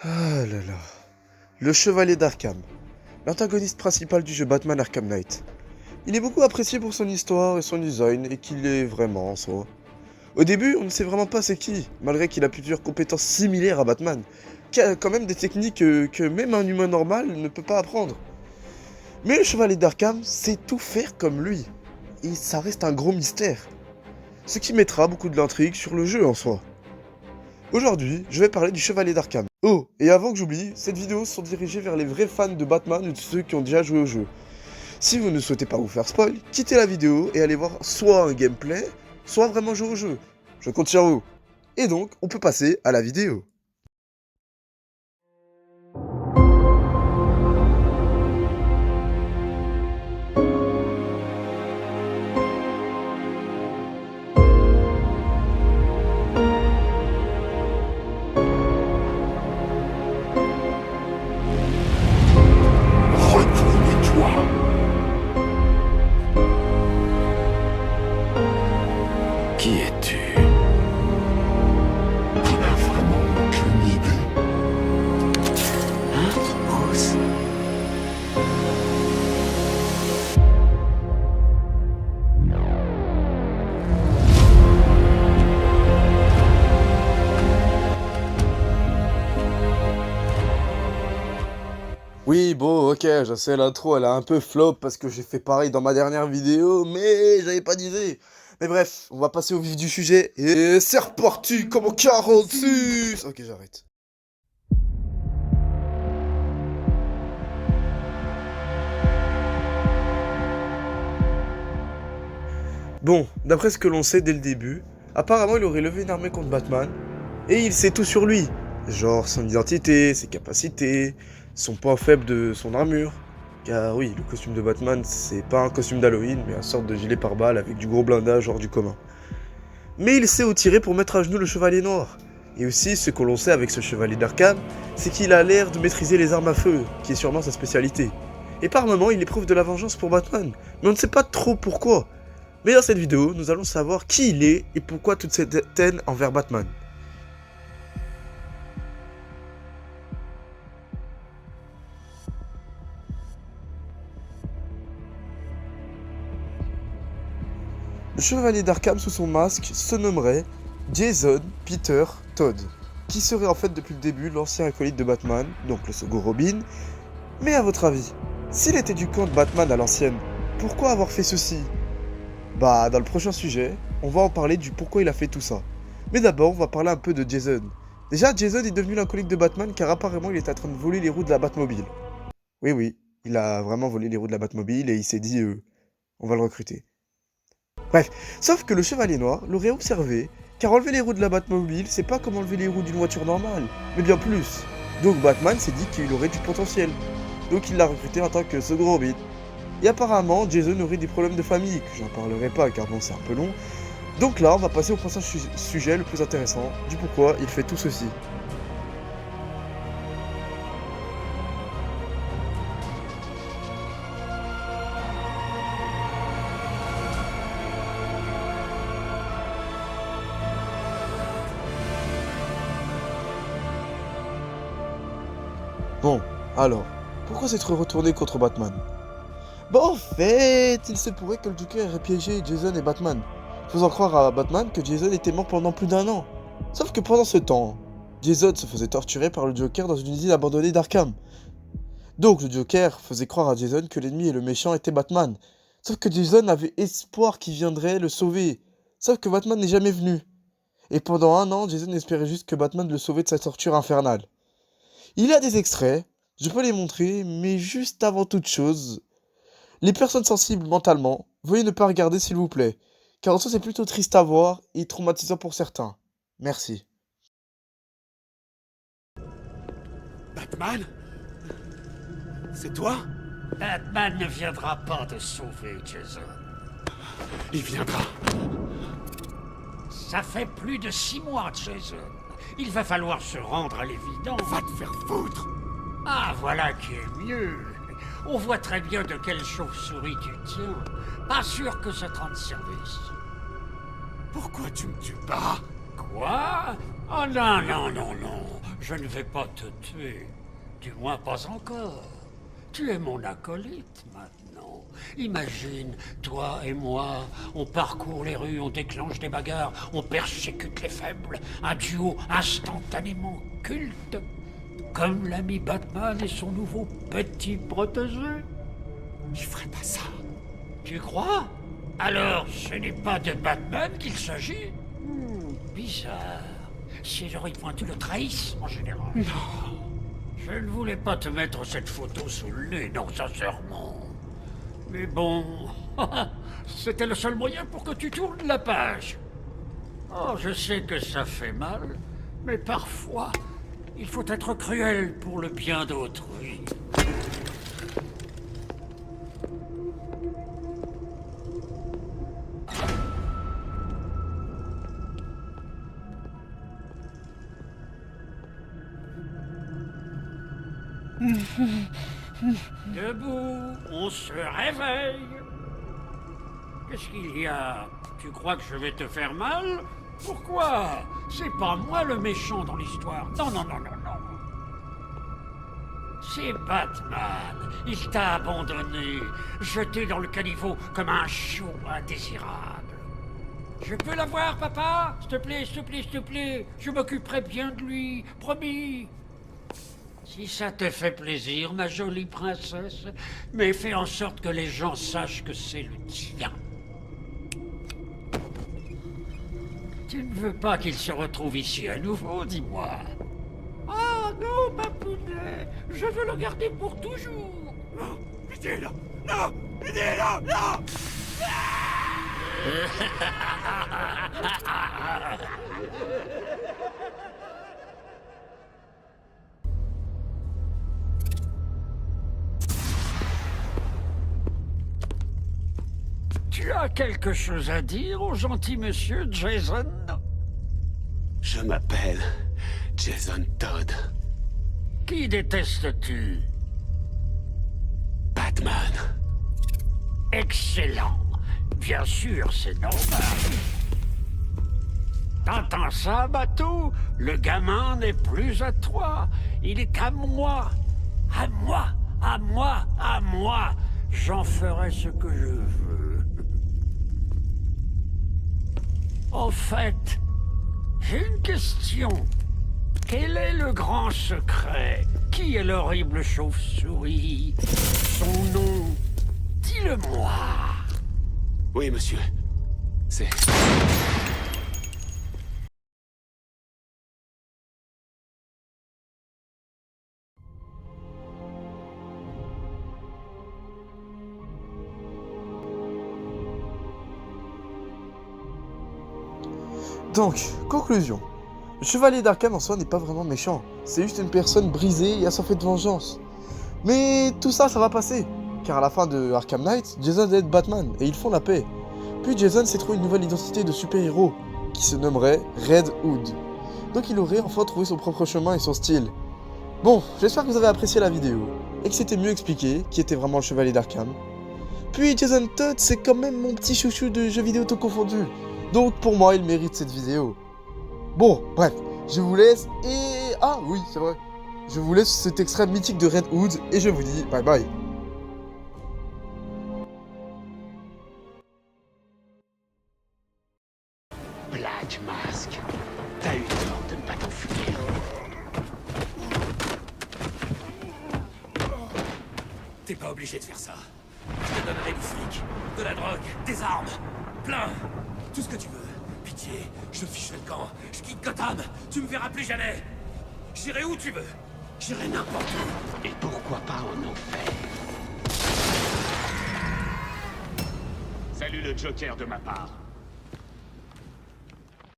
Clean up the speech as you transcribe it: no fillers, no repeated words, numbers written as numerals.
Ah là là. Le Chevalier d'Arkham, l'antagoniste principal du jeu Batman Arkham Knight. Il est beaucoup apprécié pour son histoire et son design, et qu'il est vraiment en soi. Au début, on ne sait vraiment pas c'est qui, malgré qu'il a plusieurs compétences similaires à Batman, qui a quand même des techniques que même un humain normal ne peut pas apprendre. Mais le Chevalier d'Arkham sait tout faire comme lui, et ça reste un gros mystère. Ce qui mettra beaucoup de l'intrigue sur le jeu en soi. Aujourd'hui, je vais parler du Chevalier d'Arkham. Oh, et avant que j'oublie, cette vidéo sont dirigées vers les vrais fans de Batman ou de ceux qui ont déjà joué au jeu. Si vous ne souhaitez pas vous faire spoil, quittez la vidéo et allez voir soit un gameplay, soit vraiment jouer au jeu. Je compte sur vous. Et donc, on peut passer à la vidéo. Retourne-toi. Qui es-tu? Tu n'as vraiment aucune idée. Hein, Bruce? Oui, bon, ok, je sais, l'intro, elle a un peu flop parce que j'ai fait pareil dans ma dernière vidéo, mais j'avais pas d'idée. Mais bref, on va passer au vif du sujet, et c'est reparti comme en 46. Ok, j'arrête. Bon, d'après ce que l'on sait dès le début, apparemment il aurait levé une armée contre Batman, et il sait tout sur lui. Genre son identité, ses capacités, son point faible de son armure. Car oui, le costume de Batman, c'est pas un costume d'Halloween, mais une sorte de gilet pare-balles avec du gros blindage hors du commun. Mais il sait où tirer pour mettre à genoux le Chevalier Noir. Et aussi, ce que l'on sait avec ce Chevalier d'Arkham, c'est qu'il a l'air de maîtriser les armes à feu, qui est sûrement sa spécialité. Et par moments, il éprouve de la vengeance pour Batman, mais on ne sait pas trop pourquoi. Mais dans cette vidéo, nous allons savoir qui il est et pourquoi toute cette haine envers Batman. Le Chevalier d'Arkham sous son masque se nommerait Jason Peter Todd, qui serait en fait depuis le début l'ancien acolyte de Batman, donc le second Robin. Mais à votre avis, s'il était du camp de Batman à l'ancienne, pourquoi avoir fait ceci? Bah, dans le prochain sujet, on va en parler du pourquoi il a fait tout ça. Mais d'abord, on va parler un peu de Jason. Déjà, Jason est devenu l'acolyte de Batman car apparemment il est en train de voler les roues de la Batmobile. Oui, oui, il a vraiment volé les roues de la Batmobile et il s'est dit, on va le recruter. Bref, sauf que le Chevalier Noir l'aurait observé, car enlever les roues de la Batmobile, c'est pas comme enlever les roues d'une voiture normale, mais bien plus. Donc Batman s'est dit qu'il aurait du potentiel. Donc il l'a recruté en tant que second Robin. Et apparemment, Jason aurait des problèmes de famille, que j'en parlerai pas car bon c'est un peu long. Donc là, on va passer au prochain sujet le plus intéressant, du pourquoi il fait tout ceci. Bon, alors, pourquoi s'être retourné contre Batman? Bah en fait, il se pourrait que le Joker ait piégé Jason et Batman, faisant croire à Batman que Jason était mort pendant plus d'un an. Sauf que pendant ce temps, Jason se faisait torturer par le Joker dans une usine abandonnée d'Arkham. Donc le Joker faisait croire à Jason que l'ennemi et le méchant étaient Batman. Sauf que Jason avait espoir qu'il viendrait le sauver. Sauf que Batman n'est jamais venu. Et pendant un an, Jason espérait juste que Batman le sauvait de sa torture infernale. Il y a des extraits, je peux les montrer, mais juste avant toute chose, les personnes sensibles mentalement, veuillez ne pas regarder s'il vous plaît, car en soi c'est plutôt triste à voir et traumatisant pour certains. Merci. Batman? C'est toi? Batman ne viendra pas te sauver, Jason. Il viendra. Ça fait plus de 6 mois, Jason. Il va falloir se rendre à l'évidence. Va te faire foutre. Ah, voilà qui est mieux. On voit très bien de quelle chauve-souris tu tiens. Pas sûr que ça te rende service. Pourquoi tu me tues pas? Quoi? Oh non, non, non, non. Je ne vais pas te tuer. Du moins pas encore. Tu es mon acolyte maintenant. Imagine, toi et moi, on parcourt les rues, on déclenche des bagarres, on persécute les faibles. Un duo instantanément culte. Comme l'ami Batman et son nouveau petit protégé. Je ferai pas ça. Tu crois? Alors, ce n'est pas de Batman qu'il s'agit? Bizarre. Ces oreilles pointues le trahissent, en général. Non. Je ne voulais pas te mettre cette photo sous le nez, non, sincèrement. Mais bon, c'était le seul moyen pour que tu tournes la page. Oh, je sais que ça fait mal, mais parfois, il faut être cruel pour le bien d'autrui. Debout, on se réveille. Qu'est-ce qu'il y a? Tu crois que je vais te faire mal? Pourquoi? C'est pas moi le méchant dans l'histoire. Non, non, non, non, non. C'est Batman. Il t'a abandonné, jeté dans le caniveau comme un chiot indésirable. Je peux l'avoir, papa? S'il te plaît, s'il te plaît, s'il te plaît. Je m'occuperai bien de lui, promis. Si ça te fait plaisir, ma jolie princesse, mais fais en sorte que les gens sachent que c'est le tien. Tu ne veux pas qu'il se retrouve ici à nouveau, dis-moi. Ah non, papounet, je veux le garder pour toujours. Non, aidez-le. Non, aidez-le. Non. Tu as quelque chose à dire au gentil monsieur Jason? Je m'appelle Jason Todd. Qui détestes-tu? Batman. Excellent. Bien sûr, c'est normal. T'entends ça, Bateau? Le gamin n'est plus à toi. Il est qu'à moi. À moi, à moi, à moi. J'en ferai ce que je veux. En fait, j'ai une question. Quel est le grand secret? Qui est l'horrible chauve-souris? Son nom? Dis-le-moi. Oui, monsieur. C'est... Donc, conclusion. Le chevalier d'Arkham en soi n'est pas vraiment méchant. C'est juste une personne brisée et assoiffée de vengeance. Mais tout ça, ça va passer. Car à la fin de Arkham Knight, Jason aide Batman et ils font la paix. Puis Jason s'est trouvé une nouvelle identité de super-héros, qui se nommerait Red Hood. Donc il aurait enfin trouvé son propre chemin et son style. Bon, j'espère que vous avez apprécié la vidéo, et que c'était mieux expliqué qui était vraiment le chevalier d'Arkham. Puis Jason Todd, c'est quand même mon petit chouchou de jeux vidéo tout confondu. Donc pour moi, il mérite cette vidéo. Bon, bref, je vous laisse et... Ah oui, c'est vrai. Je vous laisse cet extrait mythique de Red Hood et je vous dis bye bye. Black Mask. T'as eu tort de ne pas t'enfuir. T'es pas obligé de faire ça. Je te donnerai du fric, de la drogue, des armes, plein. Tout ce que tu veux. Pitié, je fiche le camp, je quitte Gotham, tu me verras plus jamais. J'irai où tu veux. J'irai n'importe où. Et pourquoi pas en enfer. Salut le Joker de ma part.